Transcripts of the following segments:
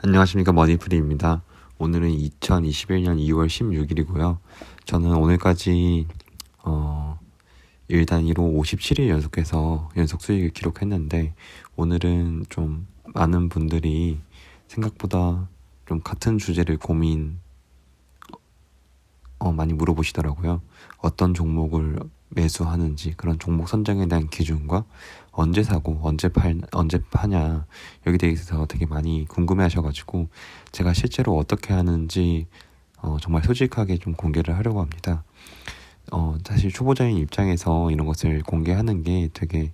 안녕하십니까, 머니프리입니다. 오늘은 2021년 2월 16일이고요. 저는 오늘까지 일 단위로 57일 연속해서 연속 수익을 기록했는데, 오늘은 좀 많은 분들이 생각보다 좀 같은 주제를 많이 물어보시더라고요. 어떤 종목을 매수하는지, 그런 종목 선정에 대한 기준과 언제 사고 언제 파냐, 여기 대해서 되게 많이 궁금해 하셔가지고 제가 실제로 어떻게 하는지 정말 솔직하게 좀 공개를 하려고 합니다. 사실 초보자인 입장에서 이런 것을 공개하는 게 되게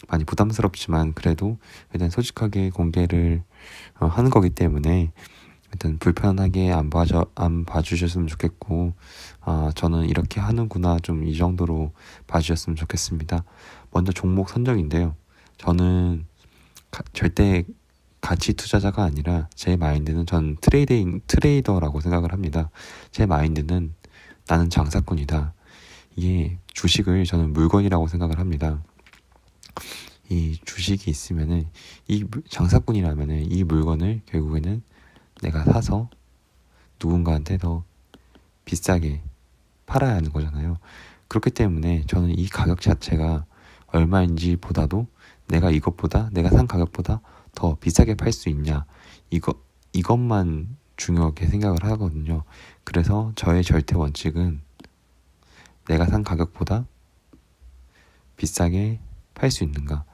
많이 부담스럽지만, 그래도 일단 솔직하게 공개를 하는 거기 때문에 일단 불편하게 안 봐주셨으면 좋겠고, 저는 이렇게 하는구나, 좀 이 정도로 봐주셨으면 좋겠습니다. 먼저 종목 선정인데요. 저는 절대 가치 투자자가 아니라 제 마인드는, 전 트레이더라고 생각을 합니다. 제 마인드는 나는 장사꾼이다. 이게 주식을 저는 물건이라고 생각을 합니다. 이 주식이 있으면은, 장사꾼이라면은 이 물건을 결국에는 내가 사서 누군가한테 더 비싸게 팔아야 하는 거잖아요. 그렇기 때문에 저는 이 가격 자체가 얼마인지 보다도, 내가 산 가격보다 더 비싸게 팔 수 있냐, 이것만 중요하게 생각을 하거든요. 그래서 저의 절대 원칙은 내가 산 가격보다 비싸게 팔 수 있는가.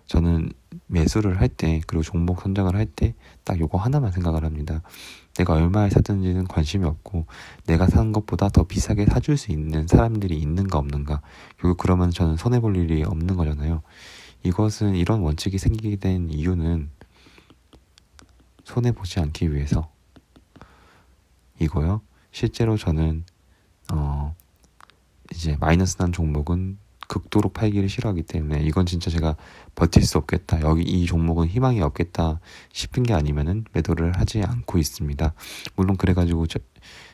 저는 매수를 할 때, 그리고 종목 선정을 할 때 딱 요거 하나만 생각을 합니다. 내가 얼마에 샀든지는 관심이 없고, 내가 산 것보다 더 비싸게 사줄 수 있는 사람들이 있는가 없는가. 결국 그러면 저는 손해볼 일이 없는 거잖아요. 이런 원칙이 생기게 된 이유는 손해보지 않기 위해서 이고요. 실제로 저는 이제 마이너스 난 종목은 극도로 팔기를 싫어하기 때문에, 이건 진짜 제가 버틸 수 없겠다, 여기 이 종목은 희망이 없겠다 싶은 게 아니면은 매도를 하지 않고 있습니다. 물론 그래가지고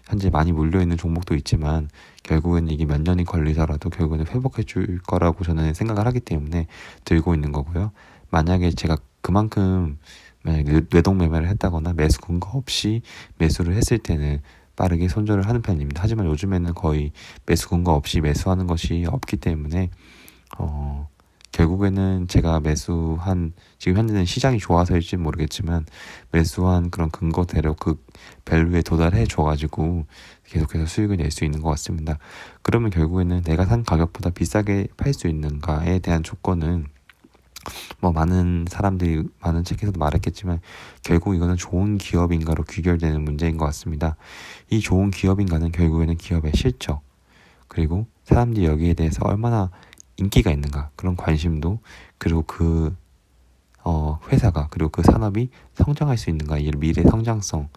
현재 많이 물려있는 종목도 있지만, 결국은 이게 몇 년이 걸리더라도 결국은 회복해 줄 거라고 저는 생각을 하기 때문에 들고 있는 거고요. 만약에 제가 그만큼 뇌동 매매를 했다거나 매수 근거 없이 매수를 했을 때는 빠르게 손절을 하는 편입니다. 하지만 요즘에는 거의 매수 근거 없이 매수하는 것이 없기 때문에 결국에는 제가 지금 현재는 시장이 좋아서일지 모르겠지만, 매수한 그런 근거대로 그 밸류에 도달해 줘가지고 계속해서 수익을 낼 수 있는 것 같습니다. 그러면 결국에는 내가 산 가격보다 비싸게 팔 수 있는가에 대한 조건은, 많은 사람들이 많은 책에서도 말했겠지만, 결국 이거는 좋은 기업인가로 귀결되는 문제인 것 같습니다. 이 좋은 기업인가는 결국에는 기업의 실적, 그리고 사람들이 여기에 대해서 얼마나 인기가 있는가, 그런 관심도, 그리고 그 회사가, 그리고 그 산업이 성장할 수 있는가, 이 미래 성장성,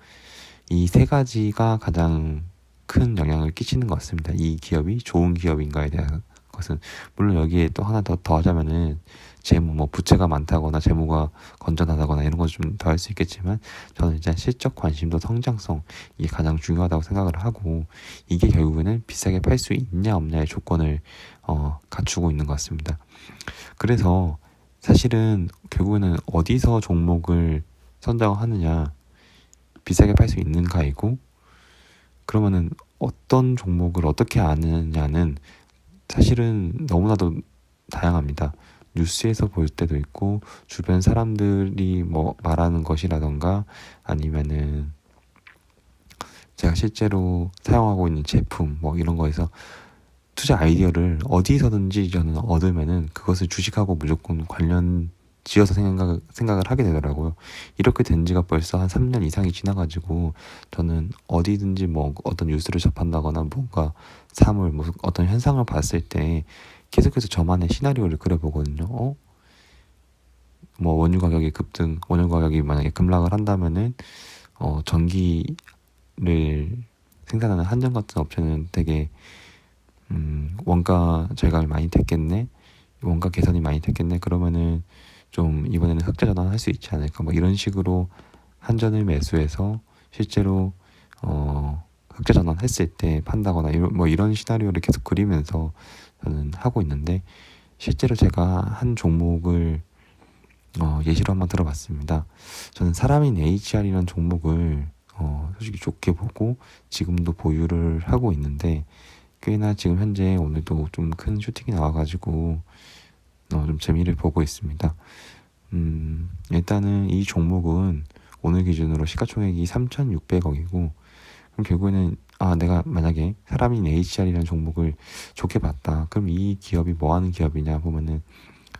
이 세 가지가 가장 큰 영향을 끼치는 것 같습니다. 이 기업이 좋은 기업인가에 대한 것은. 물론 여기에 또 하나 더 하자면은, 부채가 많다거나 재무가 건전하다거나 이런 거 좀 더 할 수 있겠지만, 저는 일단 실적 관심도 성장성, 이게 가장 중요하다고 생각을 하고, 이게 결국에는 비싸게 팔 수 있냐 없냐의 조건을 갖추고 있는 것 같습니다. 그래서 사실은 결국에는 어디서 종목을 선정하느냐, 비싸게 팔 수 있는가이고, 그러면은 어떤 종목을 어떻게 아느냐는 사실은 너무나도 다양합니다. 뉴스에서 볼 때도 있고, 주변 사람들이 말하는 것이라던가, 아니면은 제가 실제로 사용하고 있는 제품 이런 거에서 투자 아이디어를 어디서든지 저는 얻으면은 그것을 주식하고 무조건 관련 지어서 생각을 하게 되더라고요. 이렇게 된 지가 벌써 한 3년 이상이 지나가지고, 저는 어디든지 어떤 뉴스를 접한다거나 뭔가 사물, 어떤 현상을 봤을 때 계속해서 저만의 시나리오를 그려보거든요. 원유 가격이 원유 가격이 만약에 급락을 한다면은 전기를 생산하는 한전 같은 업체는 되게 원가 절감이 많이 됐겠네, 원가 개선이 많이 됐겠네, 그러면은 좀 이번에는 흑자 전환할 수 있지 않을까, 이런 식으로 한전을 매수해서 실제로 흑자 전환했을 때 판다거나, 이런 시나리오를 계속 그리면서 저는 하고 있는데, 실제로 제가 한 종목을 예시로 한번 들어봤습니다. 저는 사람인 HR이라는 종목을 솔직히 좋게 보고 지금도 보유를 하고 있는데 꽤나 지금 현재 오늘도 좀 큰 슈팅이 나와가지고 좀 재미를 보고 있습니다. 일단은 이 종목은 오늘 기준으로 시가총액이 3,600억이고 그럼 결국에는 내가 만약에 사람인 HR이라는 종목을 좋게 봤다. 그럼 이 기업이 뭐 하는 기업이냐 보면은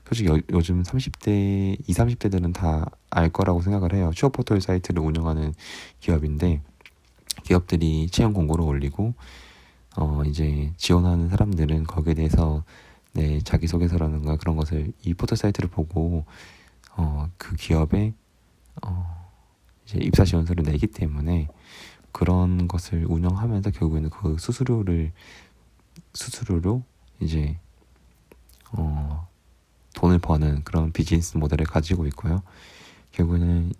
솔직히 요즘 30대, 20, 30대들은 다 알 거라고 생각을 해요. 취업포털 사이트를 운영하는 기업인데 기업들이 채용 공고를 올리고 이제 지원하는 사람들은 거기에 대해서 내 자기소개서라든가 그런 것을 이 포털 사이트를 보고 그 기업에 이제 입사 지원서를 내기 때문에 그런 것을 운영하면서 결국에는 그 수수료로 이제 돈을 버는 그런 비즈니스 모델을 가지고 있고요. 결국에는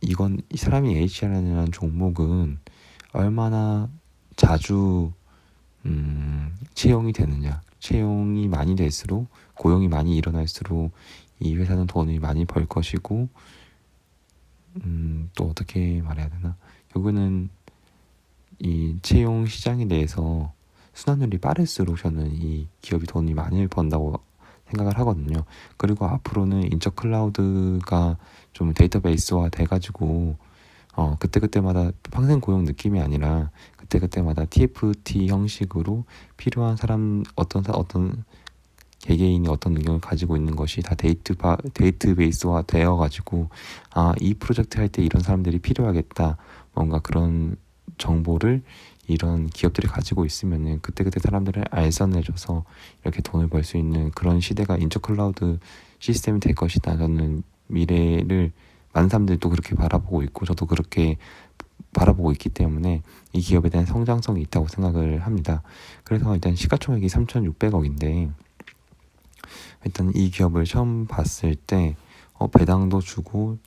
이 사람이 HR이라는 종목은 얼마나 자주 채용이 되느냐, 채용이 많이 될수록 고용이 많이 일어날수록 이 회사는 돈을 많이 벌 것이고 또 어떻게 말해야 되나, 결국에는 이 채용 시장에 대해서 순환율이 빠를수록 저는 이 기업이 돈이 많이 번다고 생각을 하거든요. 그리고 앞으로는 인적 클라우드가 좀 데이터베이스화 돼가지고 그때그때마다 평생 고용 느낌이 아니라 그때그때마다 TFT 형식으로 필요한 사람 어떤 개개인이 어떤 능력을 가지고 있는 것이 다 데이터베이스화 되어가지고 이 프로젝트 할 때 이런 사람들이 필요하겠다, 뭔가 그런 정보를 이런 기업들이 가지고 있으면은 그때그때 사람들을 알선해줘서 이렇게 돈을 벌 수 있는 그런 시대가 인적 클라우드 시스템이 될 것이다. 저는 미래를 많은 사람들도 그렇게 바라보고 있고 저도 그렇게 바라보고 있기 때문에 이 기업에 대한 성장성이 있다고 생각을 합니다. 그래서 일단 시가총액이 3,600억인데 일단 이 기업을 처음 봤을 때 배당도 주고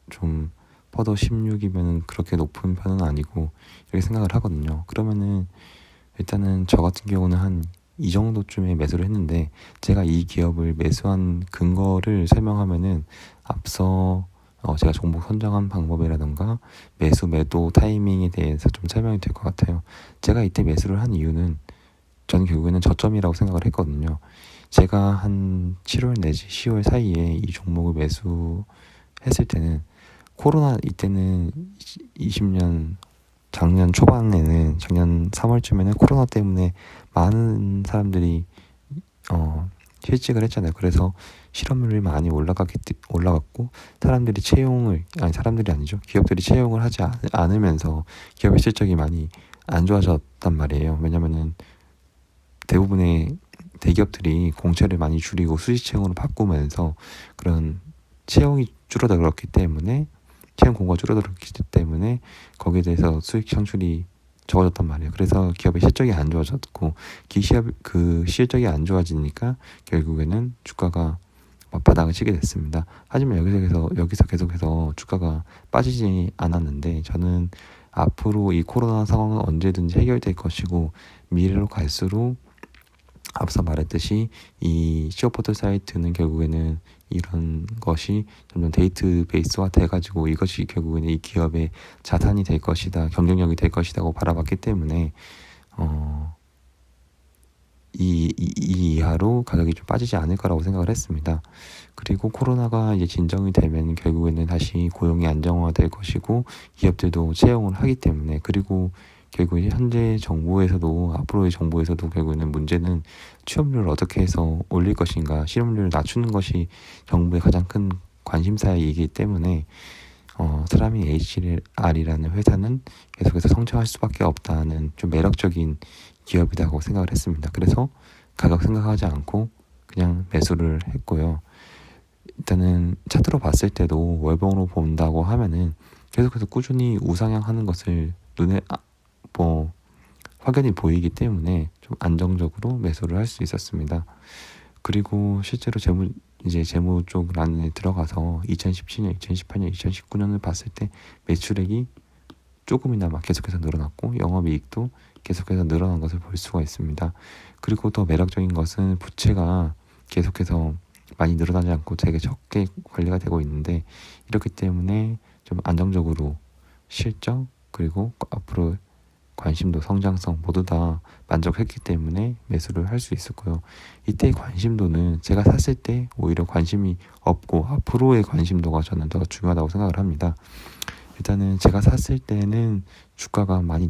좀 퍼더 16이면 그렇게 높은 편은 아니고 이렇게 생각을 하거든요. 그러면은 일단은 저 같은 경우는 한 이 정도쯤에 매수를 했는데 제가 이 기업을 매수한 근거를 설명하면은 앞서 제가 종목 선정한 방법이라던가 매도 타이밍에 대해서 좀 설명이 될 것 같아요. 제가 이때 매수를 한 이유는 저는 결국에는 저점이라고 생각을 했거든요. 제가 한 7월 내지 10월 사이에 이 종목을 매수했을 때는 코로나 이때는 20년 작년 3월쯤에는 코로나 때문에 많은 사람들이 실직을 했잖아요. 그래서 실업률이 많이 올라갔고 기업들이 채용을 하지 않으면서 기업의 실적이 많이 안 좋아졌단 말이에요. 왜냐면은 대부분의 대기업들이 공채를 많이 줄이고 수시 채용으로 바꾸면서 그런 채용이 줄어들었기 때문에 채용 공고가 줄어들었기 때문에 거기에 대해서 수익 창출이 적어졌단 말이에요. 그래서 기업의 실적이 안 좋아졌고 그 실적이 안 좋아지니까 결국에는 주가가 바닥을 치게 됐습니다. 하지만 여기서 계속해서 주가가 빠지지 않았는데 저는 앞으로 이 코로나 상황은 언제든지 해결될 것이고 미래로 갈수록 앞서 말했듯이 이 취업포털 사이트는 결국에는 이런 것이 점점 데이터베이스화 돼가지고 이것이 결국에는 이 기업의 자산이 될 것이다, 경쟁력이 될 것이라고 바라봤기 때문에 이 이하로 가격이 좀 빠지지 않을 거라고 생각을 했습니다. 그리고 코로나가 이제 진정이 되면 결국에는 다시 고용이 안정화될 것이고 기업들도 채용을 하기 때문에, 그리고 결국 현재 정부에서도 앞으로의 정부에서도 결국에는 문제는 취업률을 어떻게 해서 올릴 것인가, 실업률을 낮추는 것이 정부의 가장 큰 관심사이기 때문에 사람이 HR이라는 회사는 계속해서 성장할 수밖에 없다는 좀 매력적인 기업이라고 생각을 했습니다. 그래서 가격 생각하지 않고 그냥 매수를 했고요. 일단은 차트로 봤을 때도 월봉으로 본다고 하면은 계속해서 꾸준히 우상향하는 것을 눈에 확연히 보이기 때문에 좀 안정적으로 매수를 할 수 있었습니다. 그리고 실제로 재무 쪽 안에 들어가서 2017년, 2018년, 2019년을 봤을 때 매출액이 조금이나마 계속해서 늘어났고 영업이익도 계속해서 늘어난 것을 볼 수가 있습니다. 그리고 더 매력적인 것은 부채가 계속해서 많이 늘어나지 않고 되게 적게 관리가 되고 있는데, 이렇기 때문에 좀 안정적으로 실적 그리고 앞으로 관심도 성장성 모두 다 만족했기 때문에 매수를 할 수 있었고요. 이때의 관심도는 제가 샀을 때 오히려 관심이 없고 앞으로의 관심도가 저는 더 중요하다고 생각을 합니다. 일단은 제가 샀을 때는 주가가 많이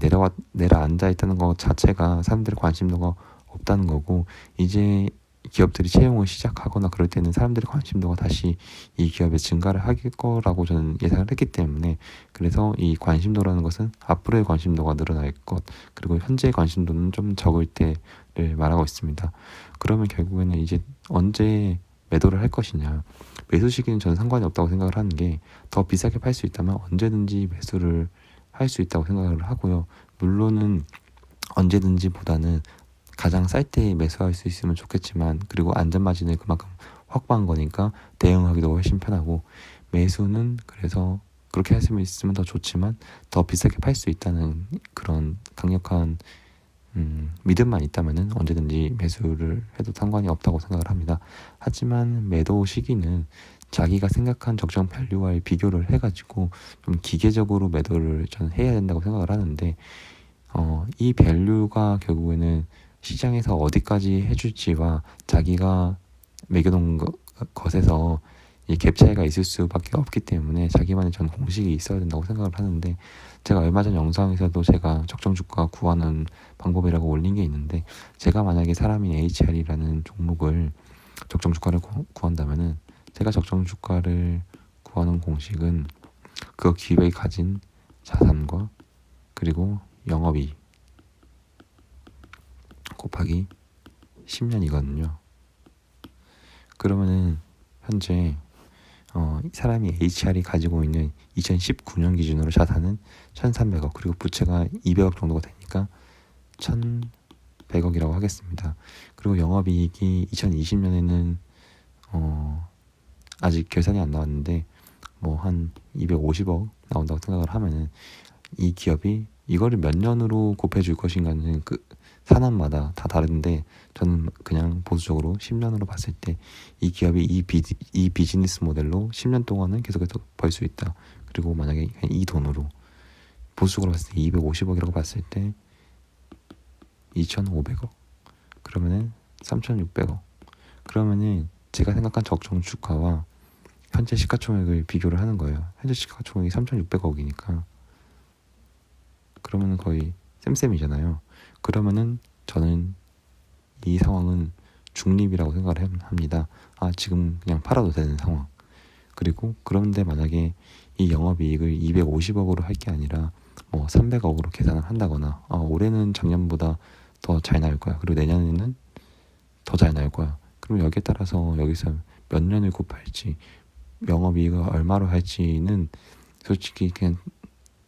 내려앉아 있다는 것 자체가 사람들의 관심도가 없다는 거고, 이제 기업들이 채용을 시작하거나 그럴 때는 사람들의 관심도가 다시 이 기업에 증가를 할 거라고 저는 예상을 했기 때문에, 그래서 이 관심도라는 것은 앞으로의 관심도가 늘어날 것, 그리고 현재의 관심도는 좀 적을 때를 말하고 있습니다. 그러면 결국에는 이제 언제 매도를 할 것이냐, 매수 시기는 저는 상관이 없다고 생각을 하는 게, 더 비싸게 팔 수 있다면 언제든지 매수를 할 수 있다고 생각을 하고요. 물론은 언제든지 보다는 가장 쌀 때 매수할 수 있으면 좋겠지만, 그리고 안전마진을 그만큼 확보한 거니까 대응하기도 훨씬 편하고, 매수는 그래서 그렇게 할 수 있으면 더 좋지만 더 비싸게 팔 수 있다는 그런 강력한 믿음만 있다면은 언제든지 매수를 해도 상관이 없다고 생각을 합니다. 하지만 매도 시기는 자기가 생각한 적정 밸류와의 비교를 해가지고 좀 기계적으로 매도를 저는 해야 된다고 생각을 하는데, 이 밸류가 결국에는 시장에서 어디까지 해줄지와 자기가 매겨놓은 것에서 이 갭 차이가 있을 수밖에 없기 때문에 자기만의 전 공식이 있어야 된다고 생각을 하는데, 제가 얼마 전 영상에서도 제가 적정 주가 구하는 방법이라고 올린 게 있는데, 제가 만약에 사람인 HR이라는 종목을 적정 주가를 구한다면은, 제가 적정 주가를 구하는 공식은 그 기업이 가진 자산과 그리고 영업이익 곱하기 10년이거든요. 그러면은 현재 사람이 HR이 가지고 있는 2019년 기준으로 자산은 1,300억, 그리고 부채가 200억 정도가 되니까 1,100억이라고 하겠습니다. 그리고 영업이익이 2020년에는 아직 결산이 안 나왔는데 뭐 한 250억 나온다고 생각을 하면은, 이 기업이 이거를 몇 년으로 곱해줄 것인가는 그 산업마다 다 다른데, 저는 그냥 보수적으로 10년으로 봤을 때 이 기업이 이 비즈니스 모델로 10년 동안은 계속해서 벌 수 있다. 그리고 만약에 이 돈으로 보수적으로 봤을 때 250억이라고 봤을 때 2,500억, 그러면은 3,600억, 그러면은 제가 생각한 적정 주가와 현재 시가총액을 비교를 하는 거예요. 현재 시가총액이 3,600억이니까 그러면은 거의 쌤쌤이잖아요. 그러면은 저는 이 상황은 중립이라고 생각을 합니다. 지금 그냥 팔아도 되는 상황. 그리고 그런데 만약에 이 영업이익을 250억으로 할 게 아니라 뭐 300억으로 계산을 한다거나, 올해는 작년보다 더 잘 나올 거야, 그리고 내년에는 더 잘 나올 거야, 그럼 여기에 따라서 여기서 몇 년을 곱할지, 영업이익을 얼마로 할지는 솔직히 그냥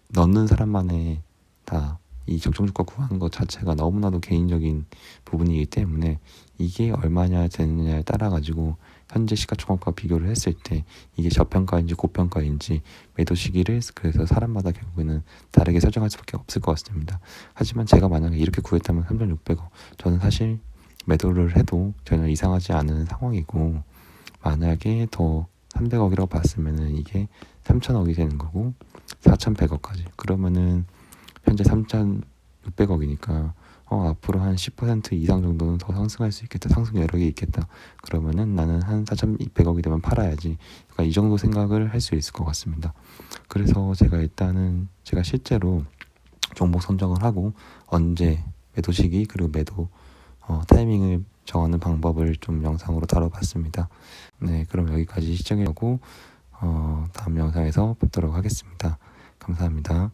넣는 사람만의 다 이 적정주가 구하는 것 자체가 너무나도 개인적인 부분이기 때문에, 이게 얼마냐 되느냐에 따라 가지고 현재 시가총액과 비교를 했을 때 이게 저평가인지 고평가인지 매도 시기를 그래서 사람마다 결국에는 다르게 설정할 수밖에 없을 것 같습니다. 하지만 제가 만약에 이렇게 구했다면 3,600억, 저는 사실 매도를 해도 전혀 이상하지 않은 상황이고, 만약에 더 300억이라고 봤으면은 이게 3,000억이 되는 거고 4,100억까지, 그러면은 현재 3,600억이니까 앞으로 한 10% 이상 정도는 더 상승할 수 있겠다, 상승 여력이 있겠다, 그러면은 나는 한 4,200억이 되면 팔아야지, 그러니까 이 정도 생각을 할 수 있을 것 같습니다. 그래서 제가 실제로 종목 선정을 하고 언제 매도 시기 그리고 매도 타이밍을 정하는 방법을 좀 영상으로 다뤄봤습니다. 네, 그럼 여기까지 시청해주고 다음 영상에서 뵙도록 하겠습니다. 감사합니다.